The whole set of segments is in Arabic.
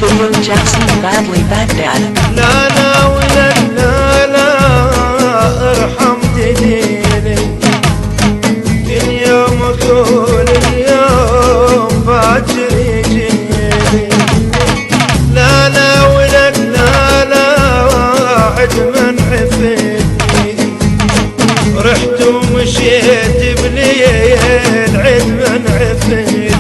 Video Jackson Badly Baghdad. لا لا ولا لا لا ارحم دليلي كل يوم اقول اليوم باكر يجيلي لا لا ولا لا لا عد من عفيتني رحت ومشيت بليل عد من عفيتني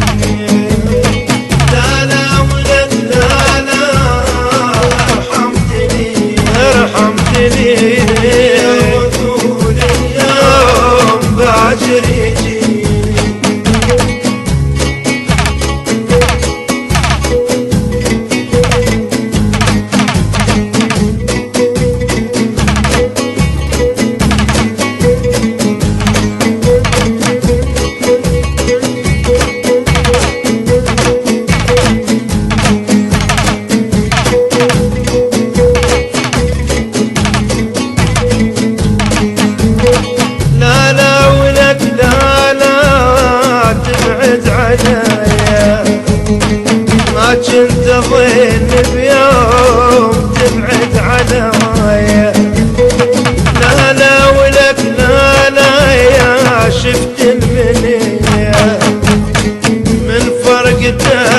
ما كنت اظن بيوم تبعد عنايا لا لا ولك لا لا يا شفت المنية من فرقتك